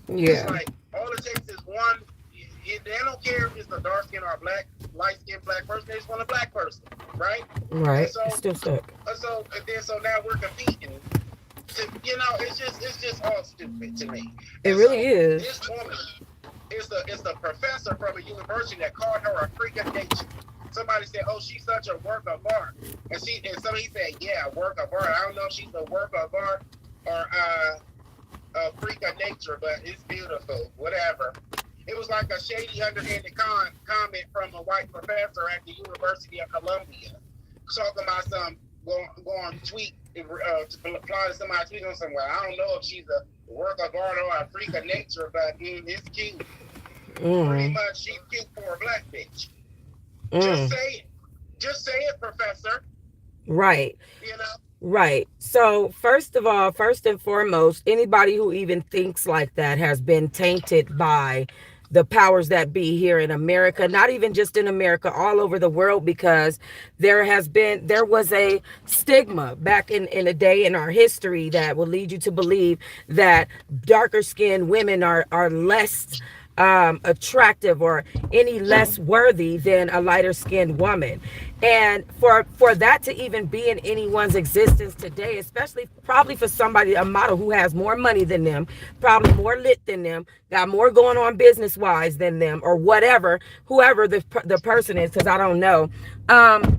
It's Yeah. like all it takes is one. They don't care if it's a dark skin or a black, light skinned black person. They just want a black person, right? And Right. so, It's still stuck. so now we're competing. It's just all stupid to me. It And really so is. this woman is the professor from a university that called her a freak of nature. Somebody said, "Oh, she's such a work of art," and somebody said, "Yeah, work of art." I don't know if she's a work of art or a freak of nature, but it's beautiful. Whatever. It was like a shady, underhanded comment from a white professor at the University of Columbia, talking about some go on tweet to apply to somebody tweet on somewhere. I don't know if she's a work of art or a freak of nature, but it's cute. Pretty Mm. much, she's cute for a black bitch. Just Mm. say it. Just say it, Professor. Right. You know? Right. So, first of all, first and foremost, anybody who even thinks like that has been tainted by the powers that be here in America, not even just in America, all over the world, because there was a stigma back in a day in our history that will lead you to believe that darker skinned women are less attractive or any less worthy than a lighter skinned woman. And for that to even be in anyone's existence today, especially probably for somebody, a model who has more money than them, probably more lit than them, got more going on business wise than them, or whatever, whoever the person is, because I don't know.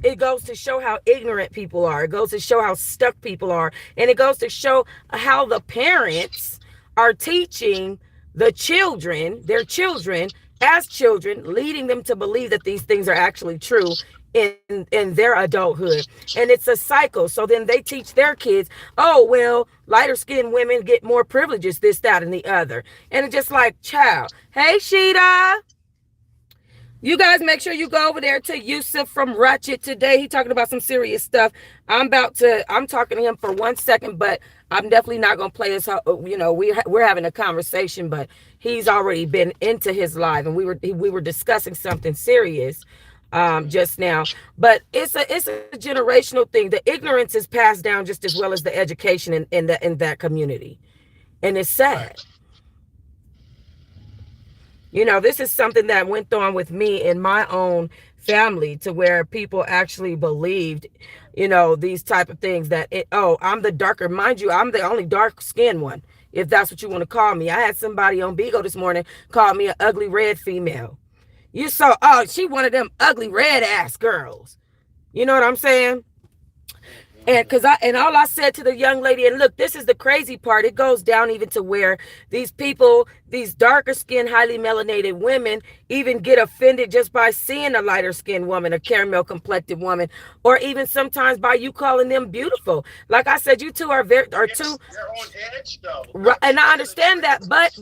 It goes to show how ignorant people are. It goes to show how stuck people are, and it goes to show how the parents are teaching the children, their children, as children, leading them to believe that these things are actually true in their adulthood. And it's a cycle. So then they teach their kids, oh well, lighter skinned women get more privileges, this, that, and the other. And it's just like, child, hey Sheeta, you guys make sure you go over there to Yusuf from Ratchett today. He talking about some serious stuff. I'm talking to him for 1 second, but I'm definitely not going to play his, we're having a conversation, but he's already been into his live, and we were discussing something serious just now. But it's a generational thing. The ignorance is passed down just as well as the education in that community. And it's Right. sad. This is something that went on with me in my own family, to where people actually believed, these type of things, that I'm the darker, mind you, I'm the only dark skinned one, if that's what you want to call me. I had somebody on Bigo this morning call me an ugly red female. You saw, oh, she one of them ugly red ass girls. You know what I'm saying? And Mm-hmm. because all I said to the young lady, and look, this is the crazy part. It goes down even to where these people, these darker skinned, highly melanated women, even get offended just by seeing a lighter skinned woman, a caramel complected woman, or even sometimes by you calling them beautiful. Like I said, you two are two. Yes, they're on edge though. Right, I and think I that's the understand that, difference.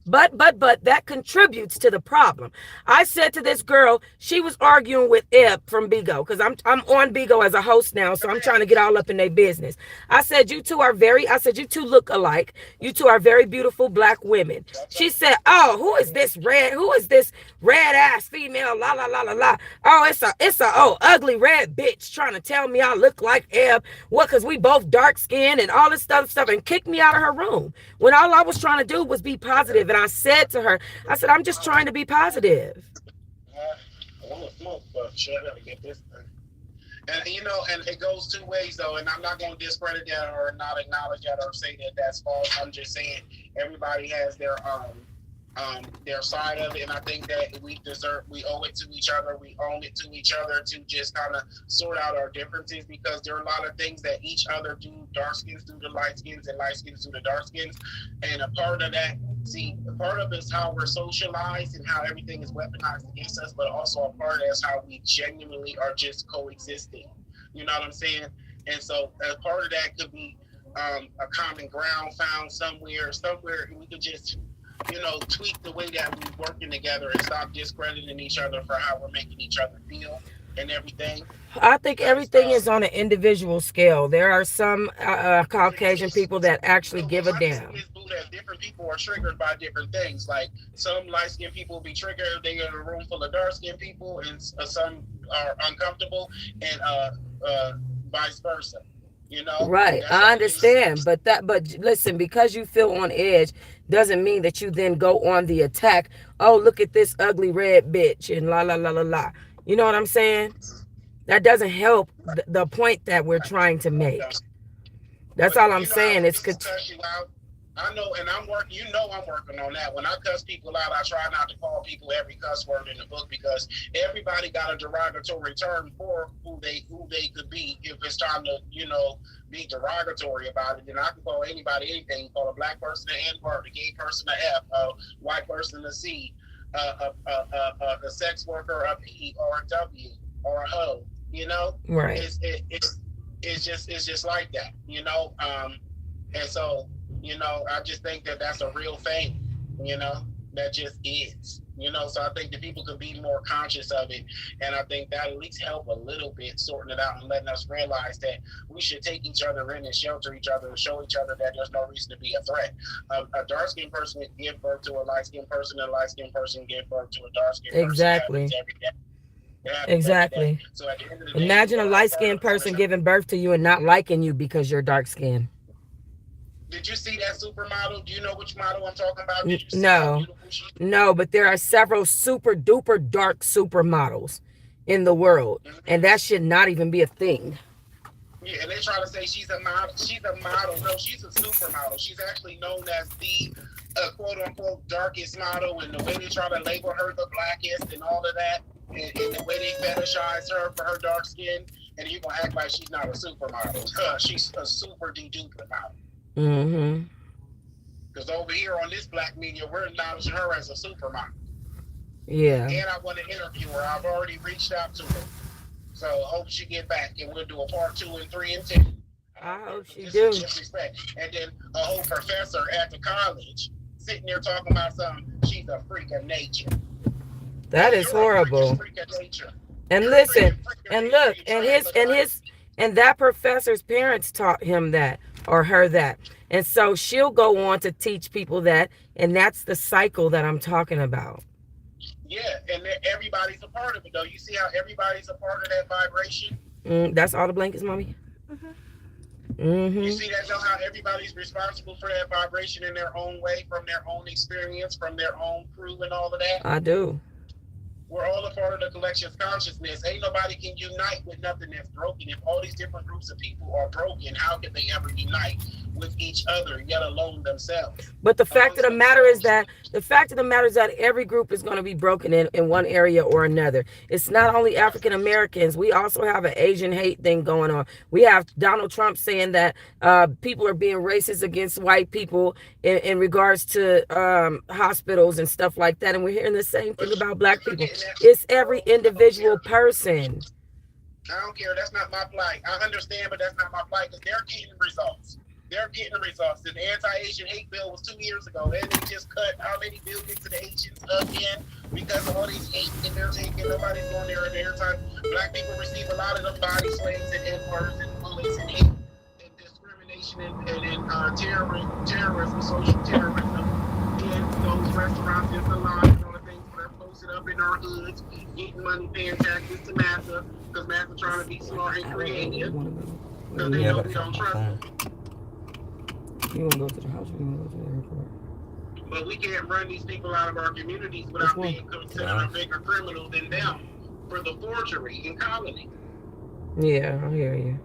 but that contributes to the problem. I said to this girl, she was arguing with Eb from Bigo, because I'm on Bigo as a host now, so I'm trying to get all up in their business. I said you two look alike. You two are very beautiful black women. That's She said, "Oh, who is this red ass female? La la la la la. Oh, it's a ugly red bitch trying to tell me I look like Eb. What? Because we both dark skinned and all this stuff, and kicked me out of her room when all I was trying to do was be positive. And I said to her, I said, I'm just trying to be positive. I want to smoke, but shit, I gotta get this thing. And and it goes two ways though. And I'm not gonna discredit that or not acknowledge that or say that that's false. I'm just saying everybody has their side of it, and I think that we owe it to each other, we own it to each other to just kind of sort out our differences, because there are a lot of things that each other do. Dark skins do the light skins, and light skins do the dark skins, and a part of that, see, a part of it is how we're socialized and how everything is weaponized against us, but also a part of it is how we genuinely are just coexisting. You know what I'm saying? And so a part of that could be a common ground found somewhere we could just tweak the way that we're working together and stop discrediting each other for how we're making each other feel and everything. I think Because everything is on an individual scale. There are some it Caucasian is. people that actually But give what a my thing damn. is, boo, that different people are triggered by different things. Like some light skinned people will be triggered if they get in a room full of dark skinned people, and some are uncomfortable, and vice versa. You know, Right, that's I all it is. understand, but listen, because you feel on edge doesn't mean that you then go on the attack. Oh, look at this ugly red bitch and la la la la la. You know what I'm saying? That doesn't help the point that we're trying to No, it don't. make. That's But all I'm you know how saying. when It's people cuss you out, I know, and I'm working. You know, I'm working on that. When I cuss people out, I try not to call people every cuss word in the book because everybody got a derogatory term for who they could be. If it's time to, be derogatory about it, then I can call anybody anything. Call a black person an N word, a gay person a F, a white person a C, a sex worker a P or a W or a hoe. You know, right. it's it, it's just like that. And so, I just think that that's a real thing, that just is, so I think that people could be more conscious of it. And I think that at least help a little bit sorting it out and letting us realize that we should take each other in and shelter each other and show each other that there's no reason to be a threat. A dark-skinned person can give birth to a light-skinned person, and a light-skinned person can give birth to a dark-skinned person. It happens Exactly. every day. It happens every day. Exactly. So at the end of the day, we Imagine a are a light part skinned of one person another. giving birth to you and not liking you because you're dark skinned. Did you see that supermodel? Do you know which model I'm talking about? Did you see how No, beautiful she is? no, but there are several super duper dark supermodels in the world, and Mm-hmm. that should not even be a thing. Yeah, and they try to say she's a model. She's a model. No, she's a supermodel. She's actually known as the quote unquote darkest model, and the way they try to label her the blackest and all of that, and the way they fetishize her for her dark skin, and you gonna act like she's not a supermodel. She's a super duper model. Mm-hmm. Because over here on this black media, we're acknowledging her as a supermodel. Yeah. And I want to interview her. I've already reached out to her. So I hope she get back and we'll do a part 2 and 3 and 10. I I don't care. hope But she this is do. disrespect. And then a whole professor at the college sitting there talking about something. She's a freak of nature. That is You're a freaking horrible. freak of nature. And You're a listen, freaking freak of and nature, look, you and his troglodyte. and that professor's parents taught him that or her that. And so she'll go on to teach people that, and that's the cycle that I'm talking about. Yeah, and everybody's a part of it, though. You see how everybody's a part of that vibration? That's all the blankets, mommy. You Mm-hmm. see that, though, how everybody's responsible for that vibration in their own way, from their own experience, from their own crew, and all of that? I do. We're all a part of the collective consciousness. Ain't nobody can unite with nothing that's broken. If all these different groups of people are broken, how can they ever unite with each other, yet alone themselves, But the fact of amongst the matter is themselves? that every group is going to be broken in one area or another. It's not only Right. African Americans. We also have an Asian hate thing going on. We have Donald Trump saying that people are being racist against white people in regards to hospitals and stuff like that. And we're hearing the same thing But about you're black people. forgetting that, It's every girl. I don't individual care. person. I don't care. That's not my plight. I understand, but that's not my plight because they're getting results. They're getting results. The anti-Asian hate bill was 2 years ago. Then they just cut how many billions to the Asians again because of all these hate and they're taking nobody's going there in their time. Black people receive a lot of them body slams and N-words and bullets and hate and discrimination and terrorism, social terrorism in those restaurants and salons and all the things that are posted up in our hoods, getting money, paying taxes to Massa because Massa trying to be smart and I don't know where you creative want to go. because they Yeah, I know gotta we charge don't my trust them. phone. You want to go to the house or you want to go to the airport? But we can't run these people out of our communities Which without one? being considered a bigger criminal than them for the forgery in colony. Yeah, I hear you.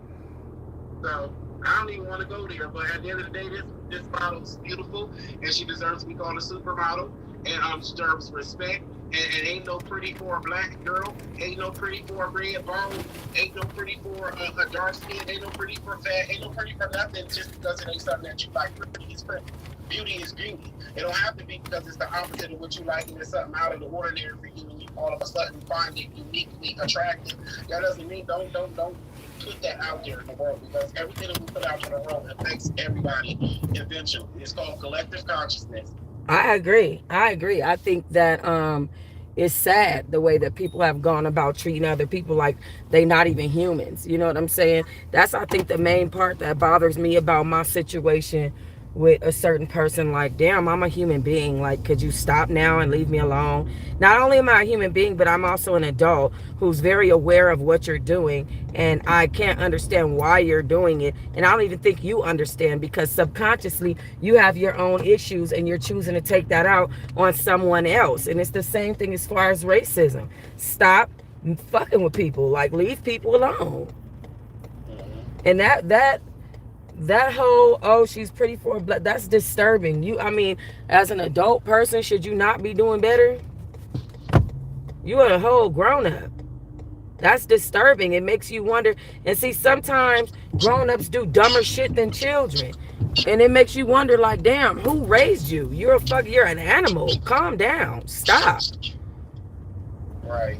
So I don't even want to go there. But at the end of the day, this model's beautiful, and she deserves to be called a supermodel, and deserves respect. And ain't no pretty for a black girl, ain't no pretty for a red bone, ain't no pretty for a dark skin, ain't no pretty for fat, ain't no pretty for nothing just because it ain't something that you like. Pretty is pretty. Beauty is beauty. It don't have to be because it's the opposite of what you like and it's something out of the ordinary for you and you all of a sudden find it uniquely attractive. That doesn't mean don't put that out there in the world because everything that we put out in the world affects everybody eventually. It's called collective consciousness. I agree. I agree. I think that it's sad the way that people have gone about treating other people like they not even humans. You know what I'm saying? That's I think the main part that bothers me about my situation with a certain person, like, damn, I'm a human being, like, could you stop now and leave me alone? Not only am I a human being, but I'm also an adult who's very aware of what you're doing, and I can't understand why you're doing it, and I don't even think you understand, because subconsciously you have your own issues and you're choosing to take that out on someone else. And it's the same thing as far as racism. Stop fucking with people, like, leave people alone. And that whole, oh, she's pretty for blood, that's disturbing. I mean, as an adult person, should you not be doing better? You are a whole grown up. That's disturbing. It makes you wonder. And see, sometimes grown-ups do dumber shit than children, and it makes you wonder, like, damn, who raised you? You're an animal. Calm down. Stop. Right.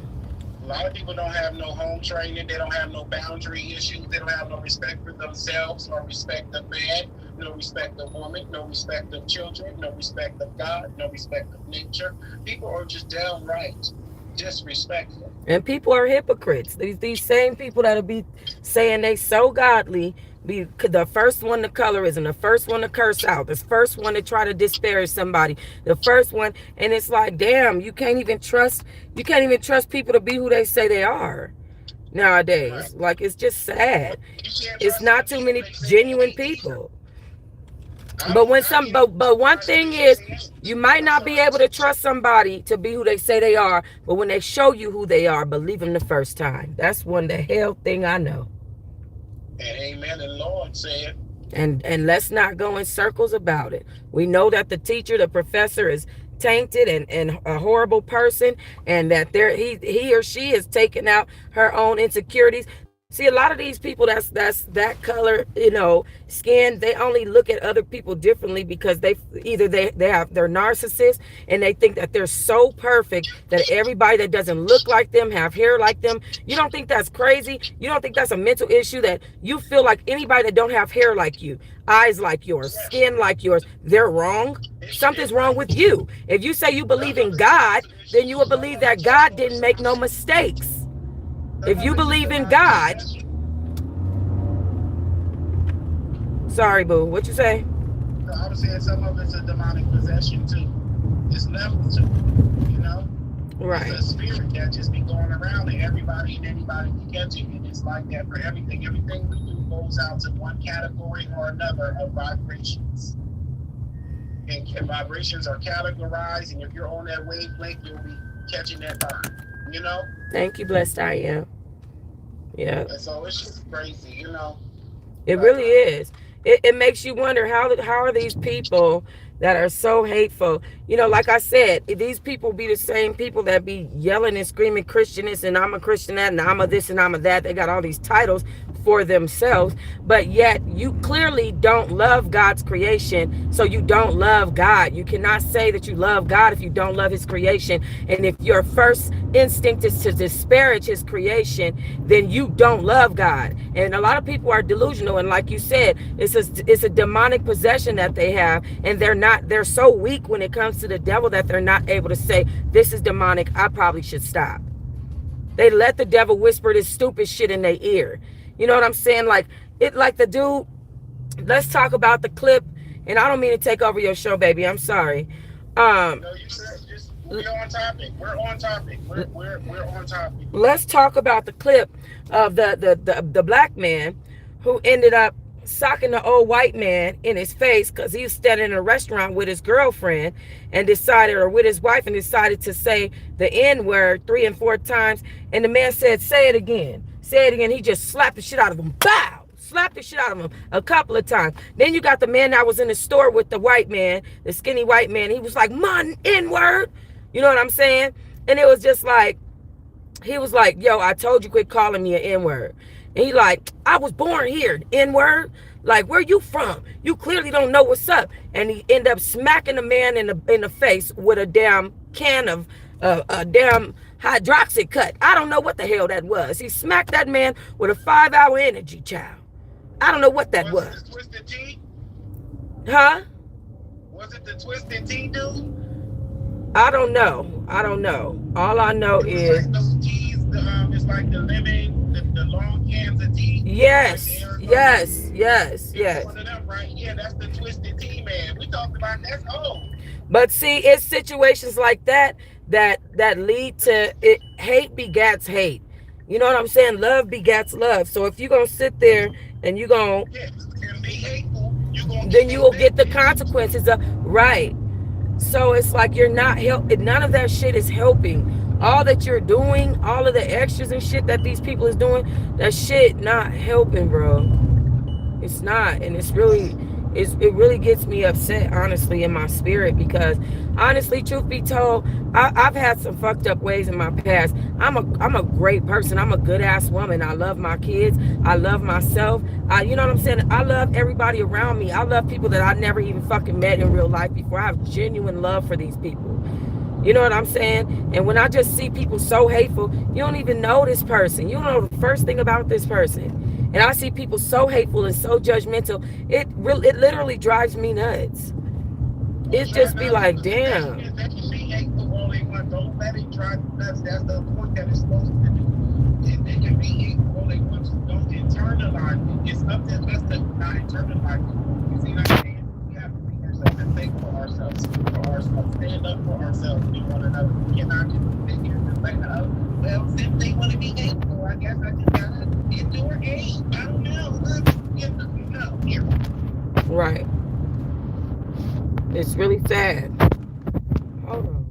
A lot of people don't have no home training. They don't have no boundary issues. They don't have no respect for themselves, no respect of man, no respect of woman, no respect of children, no respect of God, no respect of nature. People are just downright disrespectful. And people are hypocrites. These same people that'll be saying they so godly, be the first one to colorism, the first one to curse out, the first one to try to disparage somebody, the first one. And it's like, damn, you can't even trust people to be who they say they are nowadays. Right. Like, it's just sad. It's not too many genuine people. But one thing is, you might not be able to trust somebody to be who they say they are, but when they show you who they are, believe them the first time. That's one the hell thing I know. And amen. And Lord said. And let's not go in circles about it. We know that the teacher, the professor, is tainted and a horrible person, and that he or she is taking out her own insecurities. See, a lot of these people that's that color, skin, they only look at other people differently because they're narcissists, and they think that they're so perfect that everybody that doesn't look like them, have hair like them. You don't think that's crazy? You don't think that's a mental issue, that you feel like anybody that don't have hair like you, eyes like yours, skin like yours, they're wrong? Something's wrong with you. If you say you believe in God, then you will believe that God didn't make no mistakes. If you believe in God, sorry, boo, what you say? I was saying some of it's a demonic possession too. It's level too, Right. It's a spirit that just be going around, and everybody and anybody can catch it. And it's like that for everything. Everything we do goes out to one category or another of vibrations. And vibrations are categorized, and if you're on that wavelength, you'll be catching that vibe. Thank you, blessed I am. Yeah. And so it's just crazy, It really is. It makes you wonder, how are these people that are so hateful? Like I said, these people be the same people that be yelling and screaming Christianist, and I'm a Christianette, and I'm a this and I'm a that. They got all these titles for themselves, but yet you clearly don't love God's creation, so you don't love God. You cannot say that you love God if you don't love his creation. And if your first instinct is to disparage his creation, then you don't love God. And a lot of people are delusional, and like you said, it's a demonic possession that they have, and they're so weak when it comes to the devil that they're not able to say, this is demonic, I probably should stop. They let the devil whisper this stupid shit in their ear. You know what I'm saying? Like the dude, let's talk about the clip. And I don't mean to take over your show, baby. I'm sorry. No, you said we're on topic. We're on topic. We're on topic. Let's talk about the clip of the black man who ended up socking the old white man in his face because he was standing in a restaurant with his girlfriend and with his wife, and decided to say the N-word 3 and 4 times. And the man said, say it again. Say it again. He just slapped the shit out of him. Bow! Slapped the shit out of him a couple of times. Then you got the man that was in the store with the white man, the skinny white man. He was like, "Man, N-word." You know what I'm saying? And it was just like, he was like, yo, I told you, quit calling me an N-word. And he like, I was born here, N-word. Like, where you from? You clearly don't know what's up. And he ended up smacking the man in the face with a damn can of a damn hydroxy cut. I don't know what the hell that was. He smacked that man with a 5-hour energy, child. I don't know what that was. Was it the Twisted Tea? Huh? Was it the Twisted Tea dude? I don't know. All I know is like those teas, it's like the lemon, the long cans of tea. yes. One of them, right? Yeah, that's the Twisted Tea Man. We talked about that's old. But see, it's situations like that that lead to it. Hate begats hate. You know what I'm saying? Love begats love. So if you're gonna sit there and you're gonna, Yes, and be hateful, you're gonna get then you that will get back. the consequences of right. So it's like you're not help. None of that shit is helping. All that you're doing, all of the extras and shit that these people is doing, that shit not helping, bro. It's not, and it really gets me upset, honestly, in my spirit because, honestly, truth be told, I've had some fucked up ways in my past. I'm a great person. I'm a good ass woman. I love my kids. I love myself. You know what I'm saying? I love everybody around me. I love people that I never even fucking met in real life before. I have genuine love for these people. You know what I'm saying? And when I just see people so hateful, you don't even know this person. You don't know the first thing about this person. And I see people so hateful and so judgmental. It literally drives me nuts. Well, It try just be not to. like, They damn. can be hateful all they want. Don't let it drive you nuts. That's the point that it's supposed to do. And they can be hateful all they want to. Don't internalize it. It's up to us to not internalize it. You see what I'm saying? We have to be ourselves and think for ourselves, speak for ourselves, stand up for ourselves and one another. We cannot just sit here and just like, oh, well, since they want to be hateful, I guess I just gotta endure hate. I don't know. No, here. Right. It's really sad. Hold on.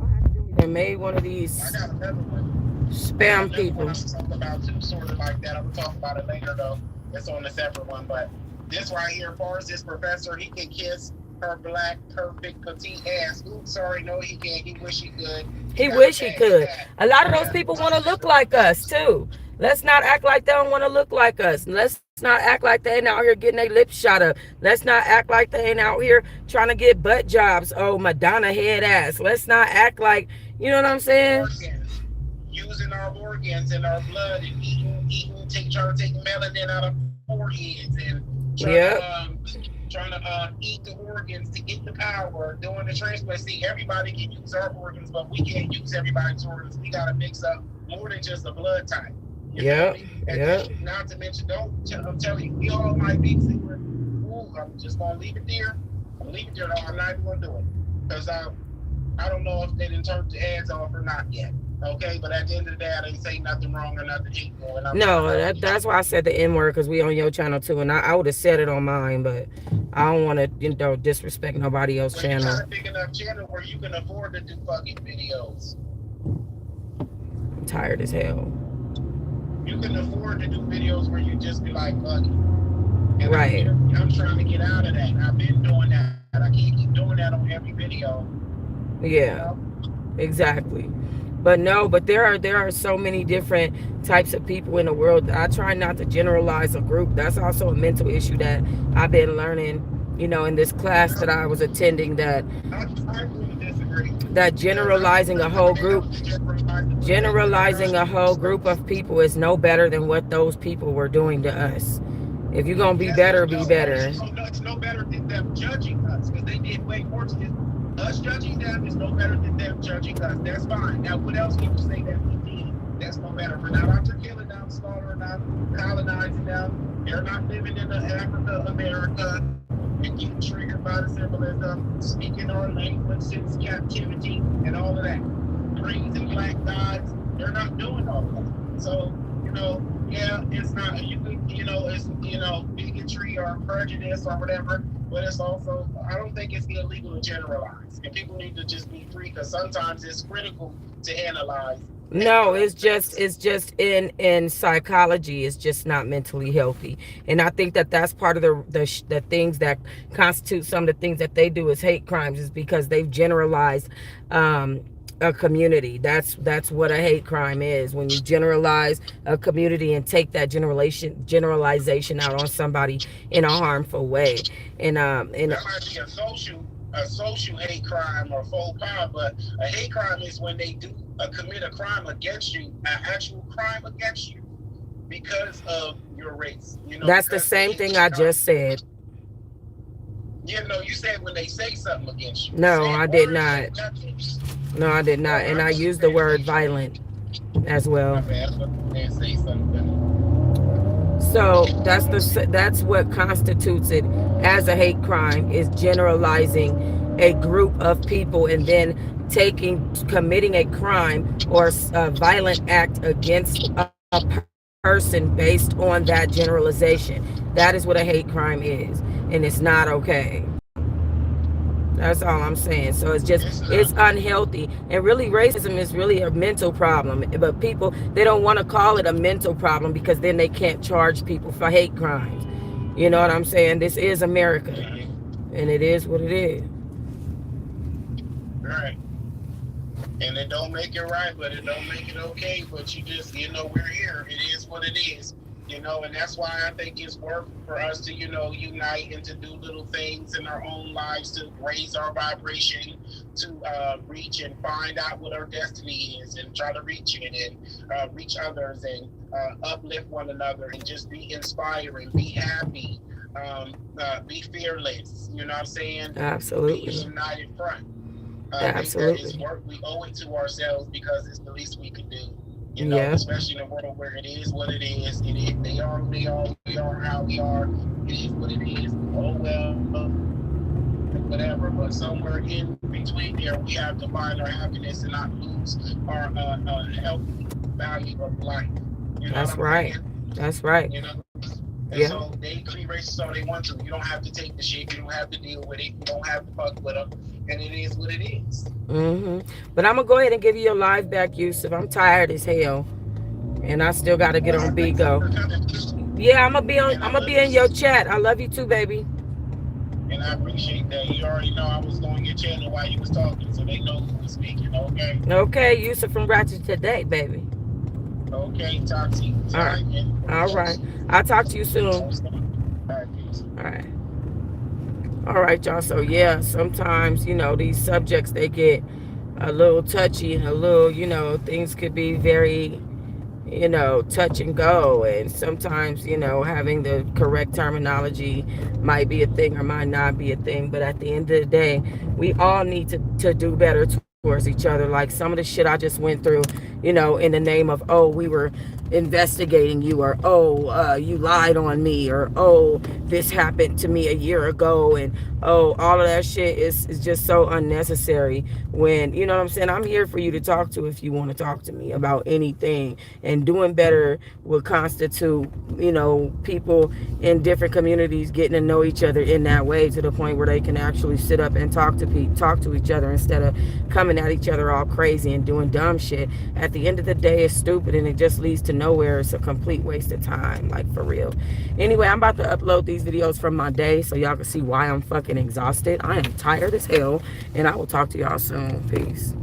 I accidentally made one of I these got another one. I got spam another one people. I'm gonna talk about too, sort of like that. I'm gonna talk about it later though. It's on a separate one, but this right here, Forrest, this professor, he can kiss her black, perfect, petite ass. Oops, sorry, no, he can't. He wish he could. He He got a wish he bad could. back. A lot of those Yeah, people want to look like us too. Let's not act like they don't want to look like us. Let's not act like they ain't out here getting their lips shot up. Let's not act like they ain't out here trying to get butt jobs. Oh, Madonna head ass. Let's not act like, you know what I'm saying? organs, using our organs and our blood and trying to take melanin out of foreheads and Yep. trying to eat the organs to get the power, doing the transplant. See, everybody can use our organs, but we can't use everybody's organs. We got to mix up more than just a blood type. You feel Yep. me? And Yep. then, not to mention, I'm telling you, we all might be secret. Ooh, I'm just going to leave it there. I'm leaving it there. No, I'm not even going to do it. Because I don't know if they didn't turn the ads off or not yet. Okay, but at the end of the day, I didn't say nothing wrong or nothing hateful, and I'm trying No, to. that's why I said the N word because we on your channel too, and I would have said it on mine, but I don't want to disrespect nobody else's But you got channel. a big enough channel where you can afford to do fucking videos. I'm tired as hell. You can afford to do videos where you just be like, fuck it. And Right. I'm trying to get out of that. I've been doing that. I can't keep doing that on every video. You Yeah. know? Exactly. But no, but there are so many different types of people in the world. I try not to generalize a group. That's also a mental issue that I've been learning, in this class that I was attending, I really disagree that because I don't generalizing a think whole they have group to generalize the way they generalizing a whole generalize. group of people is no better than what those people were doing to us. If you're going to be Yes, better, it's be no, better. it's no better than them judging us because they did way worse than us judging them. Is no better than them judging us. That's fine. Now, what else can you say that we did? That's no better. We're not out there killing them, slaughtering them, colonizing them. They're not living in the Africa, America, and getting triggered by the symbolism, speaking our language since captivity, and all of that. Praising black gods. They're not doing all of that. So, yeah, it's not, you could, it's, bigotry or prejudice or whatever, but it's also, I don't think it's illegal to generalize. And people need to just be free because sometimes it's critical to analyze hate No, crime it's just things. it's just in psychology, it's just not mentally healthy. And I think that that's part of the things that constitute some of the things that they do as hate crimes is because they've generalized um a community. That's what a hate crime is, when you generalize a community and take that generalization out on somebody in a harmful way. And That might be a social hate crime or faux pas, but a hate crime is when they do commit a crime against you, an actual crime against you because of your race. that's the Because they same hate thing you. I just said. You said when they say something against you. No, Saying I did words not. ain't nothing. No, I did not. Oh, And I I thought you used the said word say something. violent as My well. bad. I thought you said say something. So that's what constitutes it. as a hate crime is generalizing a group of people and then committing a crime or a violent act against a person based on that generalization. That is what a hate crime is, and it's not okay. That's all I'm saying. So it's It's unhealthy, and really racism is really a mental problem. But people, they don't want to call it a mental problem because then they can't charge people for hate crimes. You know what I'm saying? This is America, and it is what it is. right. And it don't make it right, but it don't make it okay. But you just, we're here. It is what it is. And that's why I think it's worth for us to, unite and to do little things in our own lives to raise our vibration, to reach and find out what our destiny is, and try to reach it and reach others, and uplift one another, and just be inspiring, be happy, be fearless. You know what I'm saying? Be a Absolutely. united front. I think that is Absolutely. work. We owe it to ourselves because it's the least we can do. Yeah. Especially in a world where it is what it is. It is. They are who they are. We are how we are. It is what it is. Oh well, whatever. But somewhere in between there, we have to find our happiness and not lose our healthy value of life. You know what That's I'm right. saying? That's right. You know. And Yeah. so they can be racist all they want to. You don't have to take the shit. You don't have to deal with it. You don't have to fuck with them. And it is what it is. But I'm gonna go ahead and give you your live back, Yusuf. I'm tired as hell, and I still gotta get on Thanks Bigo. for coming. Yeah, I'm gonna be on. And I I'm gonna love be you. in your chat. I love you too, baby. And I appreciate that. You already know I was on your channel while you was talking, so they know who was speaking. Okay. Okay, Yusuf from Ratchett today, baby. Okay, Toxic All right. time and All right. post. I'll talk to you soon. Post. All right, peace. All right. All right, y'all. So yeah, sometimes these subjects they get a little touchy and a little things could be very touch and go. And sometimes, having the correct terminology might be a thing or might not be a thing. But at the end of the day, we all need to do better towards each other. Like some of the shit I just went through, in the name of, oh, we were investigating you, or oh, you lied on me, or oh, this happened to me a year ago, and oh, all of that shit is just so unnecessary. When you know what I'm saying, I'm here for you to talk to if you want to talk to me about anything. And doing better will constitute people in different communities getting to know each other in that way, to the point where they can actually sit up and talk to each other, instead of coming at each other all crazy and doing dumb shit. At the end of the day, it's stupid and it just leads to nowhere. It's a complete waste of time, like for real. Anyway, I'm about to upload these videos from my day so y'all can see why I'm fucking exhausted. I am tired as hell, and I will talk to y'all soon. Peace.